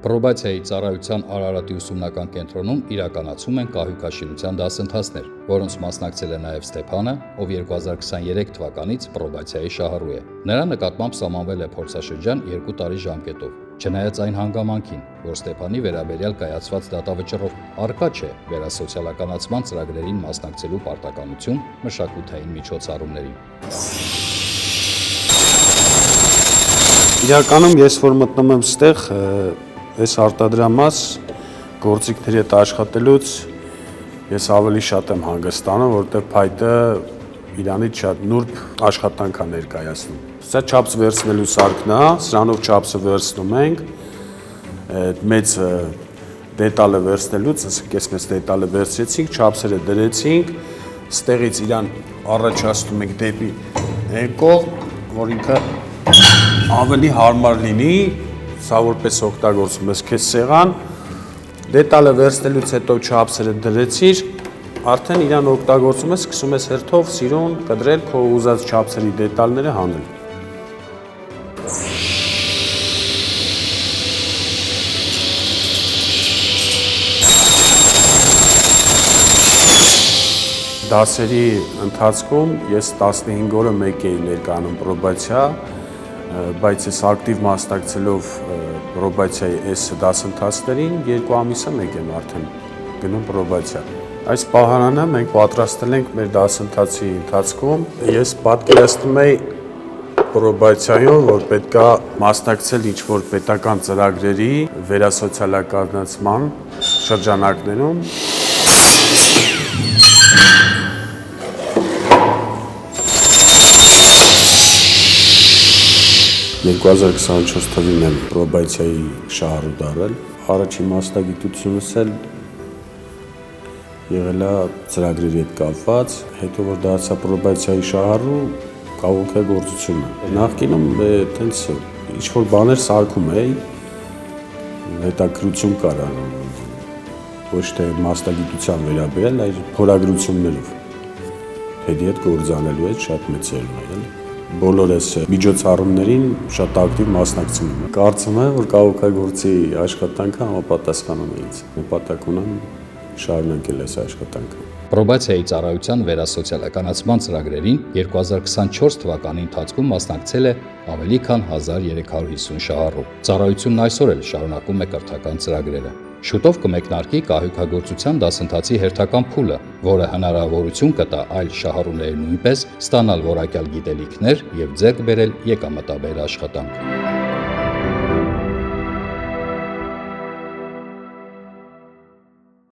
Պրոբացիայի ծառայության Արարատի ուսումնական կենտրոնում իրականացում են կահույքաշինության դասընթացներ, որոնց մասնակցել է նաև Ստեփանը, ով 2023 թվականից պրոբացիայի շահառու է։ Նրա նկատմամբ սահմանվել է փորձաշրջան 2 տարի ժամկետով։ Չնայած այն հանգամանքին, որ Ստեփանի վերաբերյալ կայացված դատավճռով առկա չէ վերասոցիալականացման ծրագրերին մասնակցելու պարտականություն մշակութային միջոցառումներին։ Իրականում ես որ մտնում եմ ստեղ, այս արտադրամաս գործիքների հետ աշխատելուց ես ավելի շատ եմ հանգստանում, որտեղ փայտը իրանից շատ նուրբ աշխատանք է ներկայացնում։ Սա չափս վերցնելու սարքն է, սրանով չափսը վերցնում ենք, մեծ դետալը վերցնելուց, ասենք ես մեծ դետալը վերցրեցինք, չափսերը դրեցինք, ստեղից իրան առաջացնում ենք դեպի այն կողմ, որ ինքը ավելի հարմար լինի, սա որպես օգտագործում ես քեզ սեղան, դետալը վերցնելուց հետո չափսերը դրեցիր, արդեն իրան օգտագործում ես, սկսում ես հերթով սիրուն կտրել քո ուզած չափսերի դետալները հանել։ Դասերի ընթացքում ես 15 օրը մեկ էի ներկայանում պրոբացիա, բայց ես ակտիվ մասնակցելով պրոբացիայի այս դասընթացներին 2 ամիսը մեկ եմ արդեն գնում պրոբացիա։ Այս պահարանը մենք պատրաստել ենք մեր դասընթացի ընթացքում։ Ես պատկերացնում եի պրոբացիայով, որ պետք է մասնակցել ինչ-որ պետական ծրագրերի վերասոցիալականացման շրջանակներում։ 2024 թվականին եմ պրոբացիայի շահառու դառել։ Առաջին մասնագիտությունս էլ եղել է ծրագրերի հետ կապված, հետո որ դարձա պրոբացիայի շահառու կահույքագործությունը։ Նախկինում այտենց ինչ-որ բաներ սարքում էի, հետաքրություն կար, ոչ թե մասնագիտության վերաբերյալ, այլ փորագրություններով։ Հետի հետ գործանելու հետ շատ մեծ ելում է, էլի։ Բոլորս միջոցառումներին շատ ակտիվ մասնակցում եմ։ Կարծում եմ, որ կահույքագործի աշխատանքը համապատասխանում է ինձ։ Նպատակ ունեմ շարունակել այս աշխատանքը։ Պրոբացիայի ծառայության վերասոցիալականացման ծրագրերին 2024 թվականի ընթացքում մասնակցել է ավելի քան 1350 շահառու։ Ծառայությունն այսօր էլ շարունակում է կրթական ծրագրերը։ Շուտով կմեկնարկի կահույքագործության դասընթացի հերթական փուլը, որը հնարավորություն կտա այլ շահառուների նույնպես ստանալ որակյալ գիտելիքներ և ձեռք բերել եկամտաբեր աշխատանք։